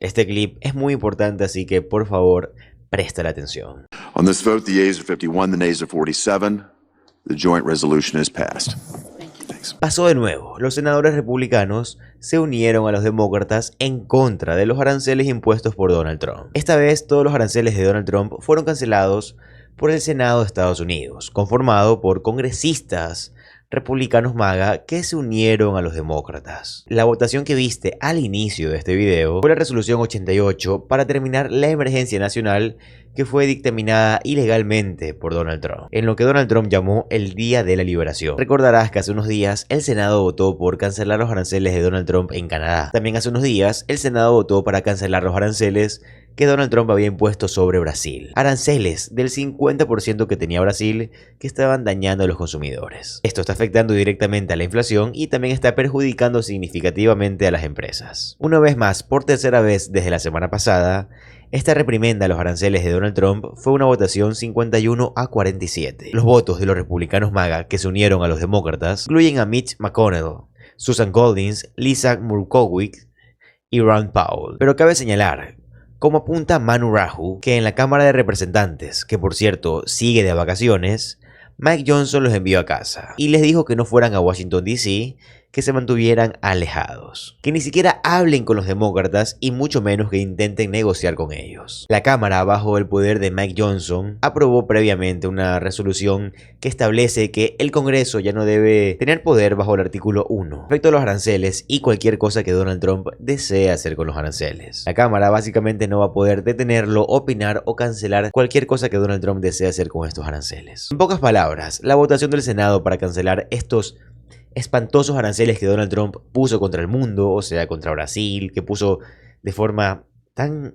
Este clip es muy importante, así que por favor, presta la atención. On this vote, the yeas are 51, the nays are 47. The joint resolution is passed. Pasó de nuevo. Los senadores republicanos se unieron a los demócratas en contra de los aranceles impuestos por Donald Trump. Esta vez todos los aranceles de Donald Trump fueron cancelados por el Senado de Estados Unidos, conformado por congresistas republicanos MAGA que se unieron a los demócratas. La votación que viste al inicio de este video fue la resolución 88 para terminar la emergencia nacional que fue dictaminada ilegalmente por Donald Trump, en lo que Donald Trump llamó el Día de la Liberación. Recordarás que hace unos días el Senado votó por cancelar los aranceles de Donald Trump en Canadá. También hace unos días el Senado votó para cancelar los aranceles que Donald Trump había impuesto sobre Brasil. Aranceles del 50% que tenía Brasil que estaban dañando a los consumidores. Esto está afectando directamente a la inflación y también está perjudicando significativamente a las empresas. Una vez más, por tercera vez desde la semana pasada, esta reprimenda a los aranceles de Donald Trump fue una votación 51 a 47. Los votos de los republicanos MAGA que se unieron a los demócratas incluyen a Mitch McConnell, Susan Collins, Lisa Murkowski y Rand Paul. Pero cabe señalar, como apunta Manu Raju, que en la Cámara de Representantes, que por cierto sigue de vacaciones, Mike Johnson los envió a casa y les dijo que no fueran a Washington DC, que se mantuvieran alejados, que ni siquiera hablen con los demócratas y mucho menos que intenten negociar con ellos. La Cámara, bajo el poder de Mike Johnson, aprobó previamente una resolución que establece que el Congreso ya no debe tener poder bajo el artículo 1 respecto a los aranceles y cualquier cosa que Donald Trump desee hacer con los aranceles. La Cámara básicamente no va a poder detenerlo, opinar o cancelar cualquier cosa que Donald Trump desee hacer con estos aranceles. En pocas palabras, la votación del Senado para cancelar estos espantosos aranceles que Donald Trump puso contra el mundo, o sea, contra Brasil, que puso de forma tan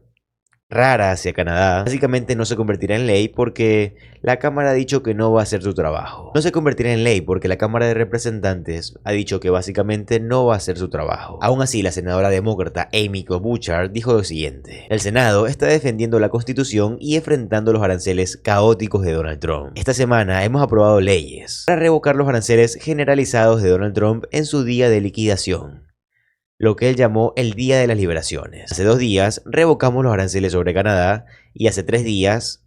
rara hacia Canadá, básicamente no se convertirá en ley porque la Cámara ha dicho que no va a hacer su trabajo. No se convertirá en ley porque la Cámara de Representantes ha dicho que básicamente no va a hacer su trabajo. Aún así, la senadora demócrata Amy Klobuchar dijo lo siguiente: el Senado está defendiendo la Constitución y enfrentando los aranceles caóticos de Donald Trump. Esta semana hemos aprobado leyes para revocar los aranceles generalizados de Donald Trump en su día de liquidación, lo que él llamó el Día de las Liberaciones. Hace 2 días revocamos los aranceles sobre Canadá y hace 3 días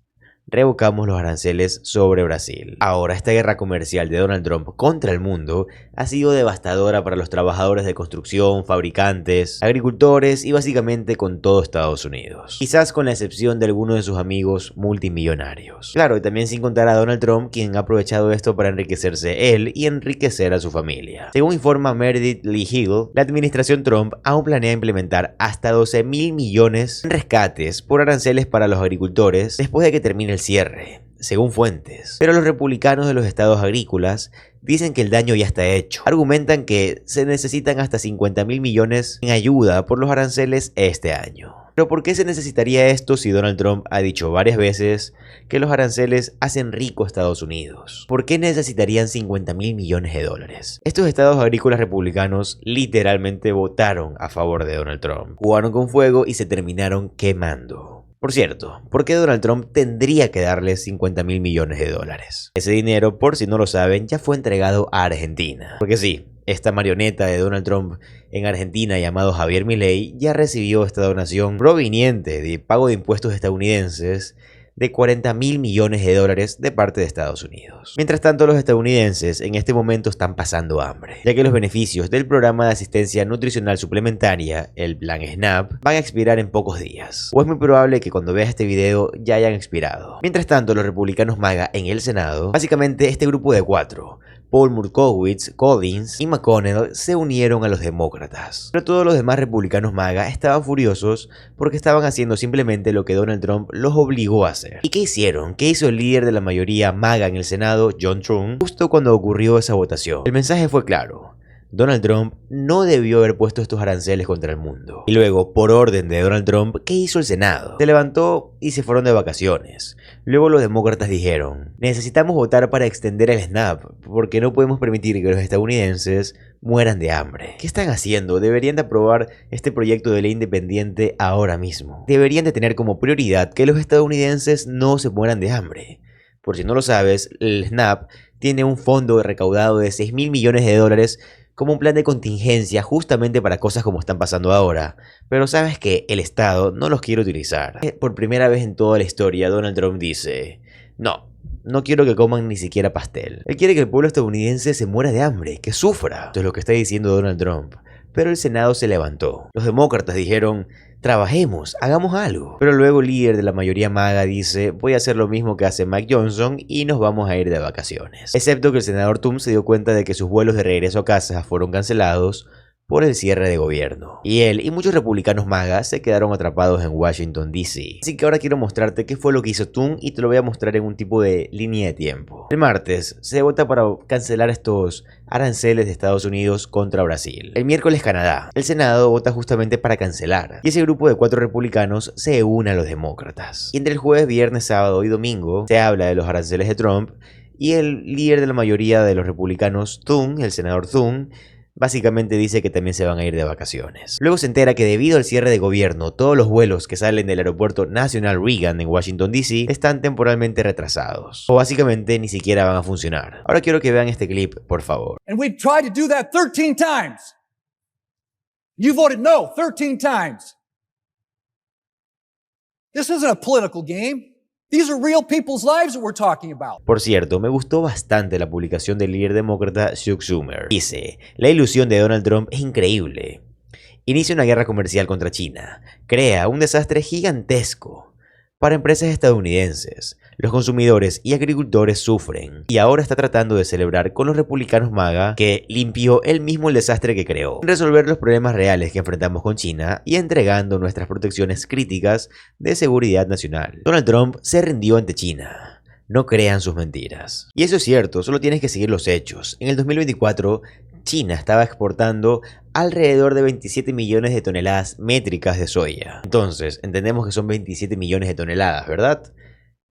revocamos los aranceles sobre Brasil. Ahora, esta guerra comercial de Donald Trump contra el mundo ha sido devastadora para los trabajadores de construcción, fabricantes, agricultores y básicamente con todo Estados Unidos. Quizás con la excepción de algunos de sus amigos multimillonarios. Claro, y también sin contar a Donald Trump, quien ha aprovechado esto para enriquecerse él y enriquecer a su familia. Según informa Meredith Lee Hill, la administración Trump aún planea implementar hasta 12.000 millones en rescates por aranceles para los agricultores después de que termine el cierre, según fuentes. Pero los republicanos de los estados agrícolas dicen que el daño ya está hecho. Argumentan que se necesitan hasta 50.000 millones en ayuda por los aranceles este año. Pero ¿por qué se necesitaría esto si Donald Trump ha dicho varias veces que los aranceles hacen rico a Estados Unidos? ¿Por qué necesitarían 50.000 millones de dólares? Estos estados agrícolas republicanos literalmente votaron a favor de Donald Trump. Jugaron con fuego y se terminaron quemando. Por cierto, ¿por qué Donald Trump tendría que darles 50.000 millones de dólares? Ese dinero, por si no lo saben, ya fue entregado a Argentina. Porque sí, esta marioneta de Donald Trump en Argentina llamado Javier Milei ya recibió esta donación proveniente de pago de impuestos estadounidenses de 40.000 millones de dólares de parte de Estados Unidos. Mientras tanto, los estadounidenses en este momento están pasando hambre, ya que los beneficios del programa de asistencia nutricional suplementaria, el plan SNAP, van a expirar en pocos días. O es muy probable que cuando veas este video ya hayan expirado. Mientras tanto, los republicanos MAGA en el Senado, básicamente este grupo de 4, Paul, Murkowski, Collins y McConnell, se unieron a los demócratas. Pero todos los demás republicanos MAGA estaban furiosos porque estaban haciendo simplemente lo que Donald Trump los obligó a hacer. ¿Y qué hicieron? ¿Qué hizo el líder de la mayoría MAGA en el Senado, John Trump, justo cuando ocurrió esa votación? El mensaje fue claro: Donald Trump no debió haber puesto estos aranceles contra el mundo. Y luego, por orden de Donald Trump, ¿qué hizo el Senado? Se levantó y se fueron de vacaciones. Luego los demócratas dijeron: necesitamos votar para extender el SNAP, porque no podemos permitir que los estadounidenses mueran de hambre. ¿Qué están haciendo? Deberían de aprobar este proyecto de ley independiente ahora mismo. Deberían de tener como prioridad que los estadounidenses no se mueran de hambre. Por si no lo sabes, el SNAP tiene un fondo recaudado de 6.000 millones de dólares como un plan de contingencia justamente para cosas como están pasando ahora. Pero sabes que el Estado no los quiere utilizar. Por primera vez en toda la historia, Donald Trump dice: no quiero que coman ni siquiera pastel. Él quiere que el pueblo estadounidense se muera de hambre, que sufra. Esto es lo que está diciendo Donald Trump. Pero el Senado se levantó. Los demócratas dijeron: trabajemos, hagamos algo. Pero luego el líder de la mayoría MAGA dice: voy a hacer lo mismo que hace Mike Johnson y nos vamos a ir de vacaciones. Excepto que el senador Trump se dio cuenta de que sus vuelos de regreso a casa fueron cancelados por el cierre de gobierno. Y él y muchos republicanos MAGA se quedaron atrapados en Washington, D.C. Así que ahora quiero mostrarte qué fue lo que hizo Trump y te lo voy a mostrar en un tipo de línea de tiempo. El martes se vota para cancelar estos aranceles de Estados Unidos contra Brasil. El miércoles Canadá. El Senado vota justamente para cancelar. Y ese grupo de 4 republicanos se une a los demócratas. Y entre el jueves, viernes, sábado y domingo se habla de los aranceles de Trump y el líder de la mayoría de los republicanos, Thune, el senador Thune, básicamente dice que también se van a ir de vacaciones. Luego se entera que debido al cierre de gobierno, todos los vuelos que salen del aeropuerto National Reagan en Washington, D.C. están temporalmente retrasados. O básicamente ni siquiera van a funcionar. Ahora quiero que vean este clip, por favor. And we've tried to do that 13 times. You voted no 13 times. This isn't a political game. These are real people's lives that we're talking about. Por cierto, me gustó bastante la publicación del líder demócrata Chuck Schumer. Dice: la ilusión de Donald Trump es increíble. Inicia una guerra comercial contra China. Crea un desastre gigantesco para empresas estadounidenses. Los consumidores y agricultores sufren. Y ahora está tratando de celebrar con los republicanos MAGA que limpió él mismo el desastre que creó. Resolver los problemas reales que enfrentamos con China y entregando nuestras protecciones críticas de seguridad nacional. Donald Trump se rindió ante China. No crean sus mentiras. Y eso es cierto, solo tienes que seguir los hechos. En el 2024, China estaba exportando alrededor de 27 millones de toneladas métricas de soya. Entonces, entendemos que son 27 millones de toneladas, ¿verdad?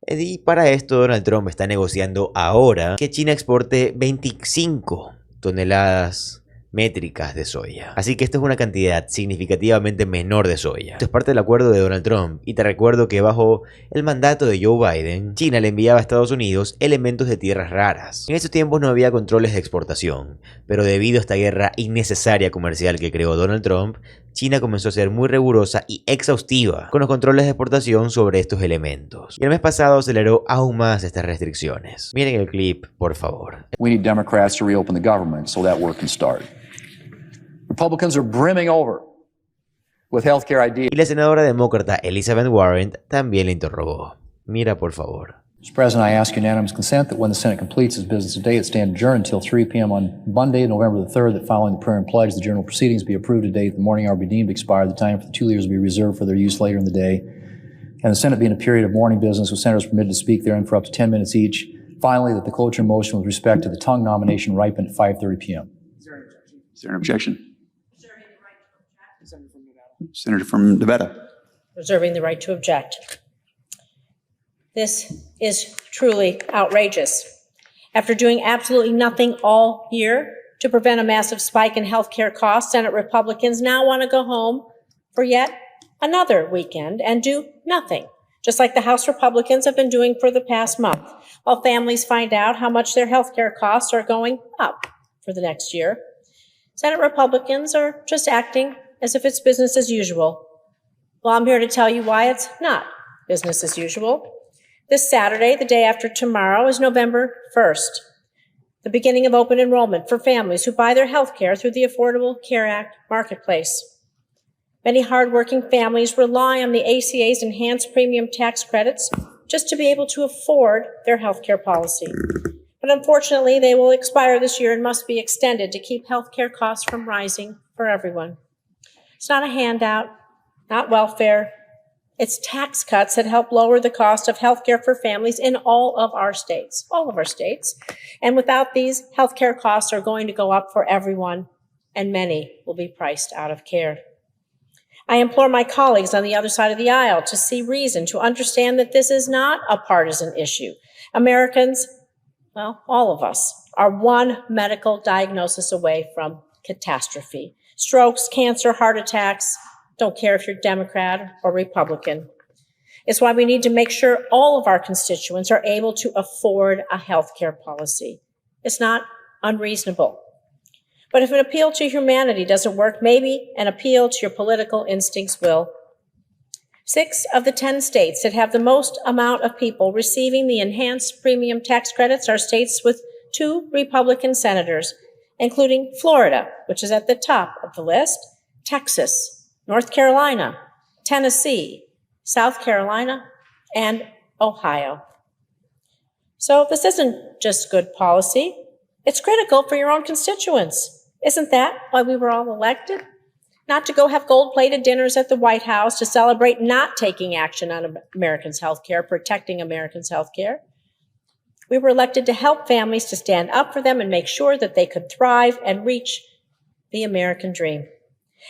Y para esto Donald Trump está negociando ahora que China exporte 25 toneladas métricas de soya. Así que esto es una cantidad significativamente menor de soya. Esto es parte del acuerdo de Donald Trump. Y te recuerdo que bajo el mandato de Joe Biden, China le enviaba a Estados Unidos elementos de tierras raras. En esos tiempos no había controles de exportación, pero debido a esta guerra innecesaria comercial que creó Donald Trump, China comenzó a ser muy rigurosa y exhaustiva con los controles de exportación sobre estos elementos. Y el mes pasado aceleró aún más estas restricciones. Miren el clip, por favor. We need Democrats to reopen the government so that work can start. Republicans are brimming over with healthcare ideas. Y la senadora demócrata Elizabeth Warren también le interrogó. Mira, por favor. Mr. President, I ask unanimous consent that when the Senate completes its business today, it stand adjourned until 3 p.m. on Monday, November the 3rd, that following the prayer and pledge, the general proceedings be approved today, the morning hour be deemed expired, the time for the 2 leaders will be reserved for their use later in the day, and the Senate be in a period of morning business with senators permitted to speak therein for up to 10 minutes each. Finally, that the cloture motion with respect to the tongue nomination ripen at 5:30 p.m. Is there an objection? Senator from Nevada. Reserving the right to object. This is truly outrageous. After doing absolutely nothing all year to prevent a massive spike in health care costs, Senate Republicans now want to go home for yet another weekend and do nothing, just like the House Republicans have been doing for the past month, while families find out how much their health care costs are going up for the next year. Senate Republicans are just acting as if it's business as usual. Well, I'm here to tell you why it's not business as usual. This Saturday, the day after tomorrow, is November 1st, the beginning of open enrollment for families who buy their health care through the Affordable Care Act marketplace. Many hardworking families rely on the ACA's enhanced premium tax credits just to be able to afford their health care policy. But unfortunately, they will expire this year and must be extended to keep health care costs from rising for everyone. It's not a handout, not welfare. It's tax cuts that help lower the cost of health care for families in all of our states. And without these, health care costs are going to go up for everyone, and many will be priced out of care. I implore my colleagues on the other side of the aisle to see reason, to understand that this is not a partisan issue. Americans, well, all of us, are one medical diagnosis away from catastrophe. Strokes, cancer, heart attacks, don't care if you're Democrat or Republican. It's why we need to make sure all of our constituents are able to afford a health care policy. It's not unreasonable. But if an appeal to humanity doesn't work, maybe an appeal to your political instincts will. 6 of the 10 states that have the most amount of people receiving the enhanced premium tax credits are states with 2 Republican senators, including Florida, which is at the top of the list, Texas, North Carolina, Tennessee, South Carolina, and Ohio. So this isn't just good policy. It's critical for your own constituents. Isn't that why we were all elected? Not to go have gold-plated dinners at the White House to celebrate not taking action on Americans' health care, protecting Americans' health care. We were elected to help families, to stand up for them and make sure that they could thrive and reach the American dream. And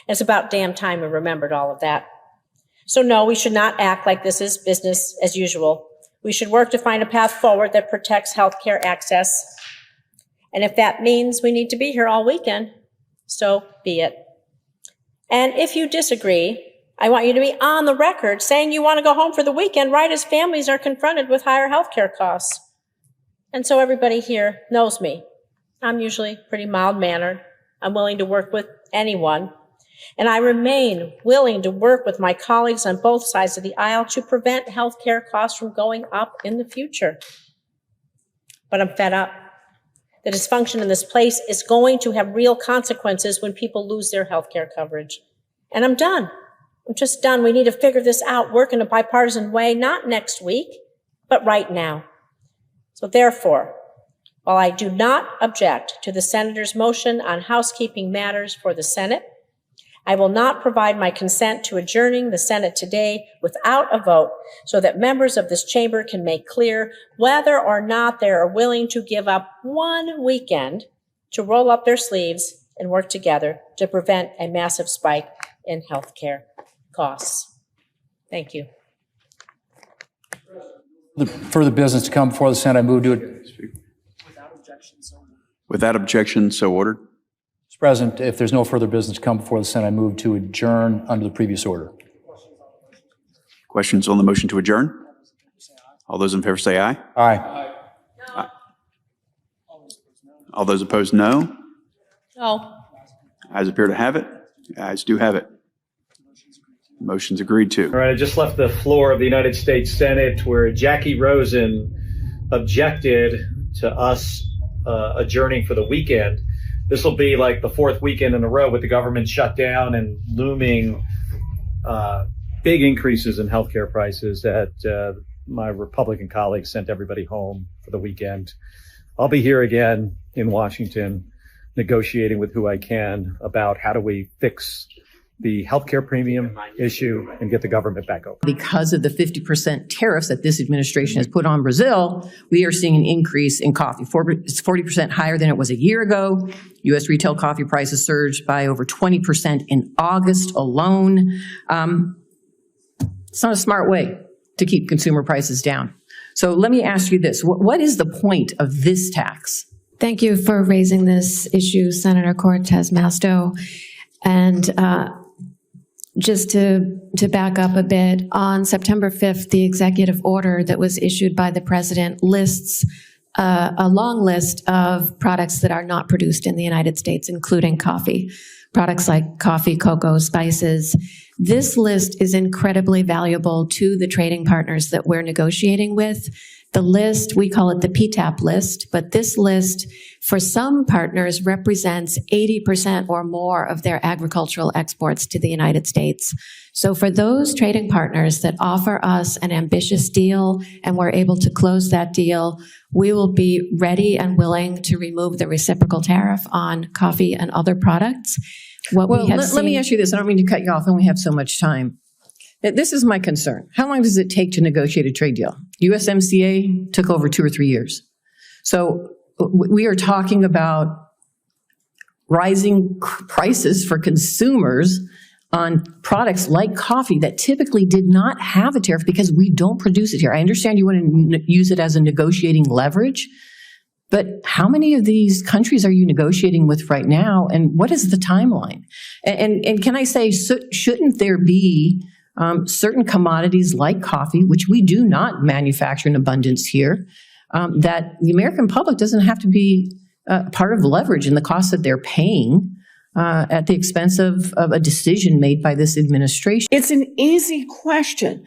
it's about damn time we remembered all of that. So no, we should not act like this is business as usual. We should work to find a path forward that protects health care access. And if that means we need to be here all weekend, so be it. And if you disagree, I want you to be on the record saying you want to go home for the weekend right as families are confronted with higher health care costs. And so everybody here knows me. I'm usually pretty mild-mannered. I'm willing to work with anyone. And I remain willing to work with my colleagues on both sides of the aisle to prevent health care costs from going up in the future. But I'm fed up. The dysfunction in this place is going to have real consequences when people lose their health care coverage. And I'm done. I'm just done. We need to figure this out, work in a bipartisan way, not next week, but right now. So therefore, while I do not object to the senator's motion on housekeeping matters for the Senate, I will not provide my consent to adjourning the Senate today without a vote so that members of this chamber can make clear whether or not they are willing to give up one weekend to roll up their sleeves and work together to prevent a massive spike in health care costs. Thank you. Further business to come before the Senate, I move to it. Without objection, so ordered. Mr. President, if there's no further business to come before the Senate, I move to adjourn under the previous order. Questions on the motion to adjourn? All those in favor say aye. Aye. Aye. All those opposed, no. No. Ayes appear to have it. The ayes do have it. Motion's agreed to. All right, I just left the floor of the United States Senate where Jackie Rosen objected to us adjourning for the weekend. This will be like the 4th weekend in a row with the government shut down and looming big increases in healthcare prices that my Republican colleagues sent everybody home for the weekend. I'll be here again in Washington negotiating with who I can about how do we fix the healthcare premium issue and get the government back open. Because of the 50% tariffs that this administration has put on Brazil, we are seeing an increase in coffee. It's 40% higher than it was a year ago. U.S. retail coffee prices surged by over 20% in August alone. It's not a smart way to keep consumer prices down. So let me ask you this. What is the point of this tax? Thank you for raising this issue, Senator Cortez Masto. And just to back up a bit, on September 5th, the executive order that was issued by the president lists a long list of products that are not produced in the United States, including coffee. Products like coffee, cocoa, spices. This list is incredibly valuable to the trading partners that we're negotiating with. The list, we call it the PTAP list, but this list for some partners represents 80% or more of their agricultural exports to the United States. So for those trading partners that offer us an ambitious deal and we're able to close that deal, we will be ready and willing to remove the reciprocal tariff on coffee and other products. Let me ask you this. I don't mean to cut you off, and we have so much time. This is my concern. How long does it take to negotiate a trade deal? USMCA took over 2 or 3 years. So we are talking about rising prices for consumers on products like coffee that typically did not have a tariff because we don't produce it here. I understand you want to use it as a negotiating leverage, but how many of these countries are you negotiating with right now, and what is the timeline? And can I say, shouldn't there be certain commodities like coffee, which we do not manufacture in abundance here, that the American public doesn't have to be part of leverage in the cost that they're paying at the expense of a decision made by this administration. It's an easy question.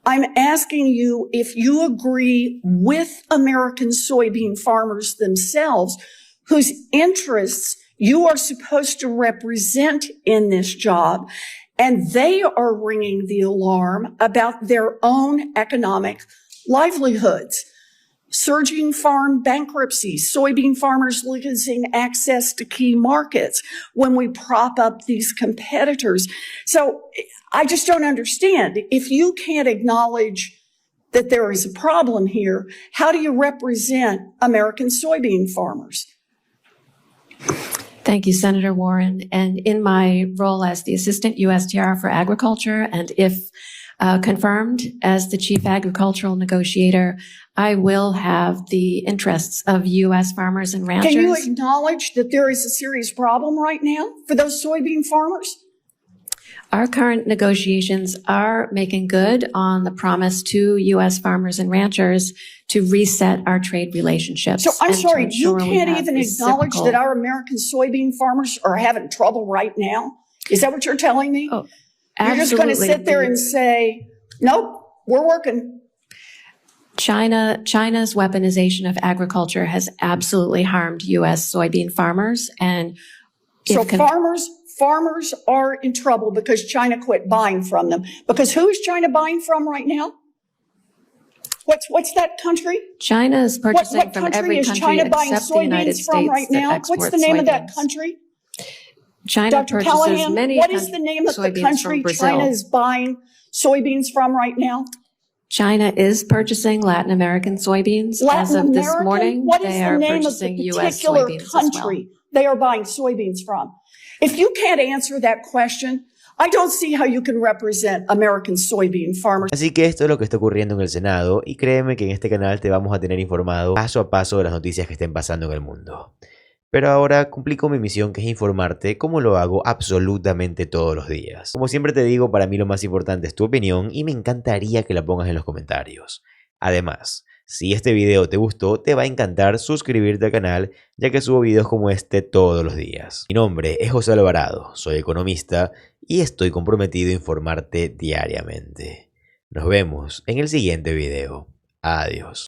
I'm asking you if you agree with American soybean farmers themselves, whose interests you are supposed to represent in this job, and they are ringing the alarm about their own economic livelihoods. Surging farm bankruptcies, soybean farmers losing access to key markets when we prop up these competitors. So I just don't understand. If you can't acknowledge that there is a problem here, how do you represent American soybean farmers? Thank you, Senator Warren. And in my role as the Assistant USTR for Agriculture, and if confirmed as the Chief Agricultural Negotiator, I will have the interests of U.S. farmers and ranchers. Can you acknowledge that there is a serious problem right now for those soybean farmers? Our current negotiations are making good on the promise to U.S. farmers and ranchers to reset our trade relationships. So I'm sorry, you can't even acknowledge that our American soybean farmers are having trouble right now? Is that what you're telling me? Oh, you're just going to sit there and say, nope, we're working. China's weaponization of agriculture has absolutely harmed U.S. soybean farmers. And so farmers are in trouble because China quit buying from them. Because who is China buying from right now? What's that country? China is purchasing from every country except the United States right now? What's the name of that country? China Dr. purchases Callahan, many what is the name of the country China is buying soybeans from right now? China is purchasing Latin American soybeans. As of this morning, what is they the are name of the purchasing U.S. particular soybeans country as well. they are buying soybeans from? If you can't answer that question, I don't see how you can represent American soybean farmers. Así que esto es lo que está ocurriendo en el Senado, y créeme que en este canal te vamos a tener informado paso a paso de las noticias que estén pasando en el mundo. Pero ahora cumplí con mi misión, que es informarte, como lo hago absolutamente todos los días. Como siempre te digo, para mí lo más importante es tu opinión y me encantaría que la pongas en los comentarios. Además, si este video te gustó, te va a encantar suscribirte al canal, ya que subo videos como este todos los días. Mi nombre es José Alvarado, soy economista y estoy comprometido a informarte diariamente. Nos vemos en el siguiente video. Adiós.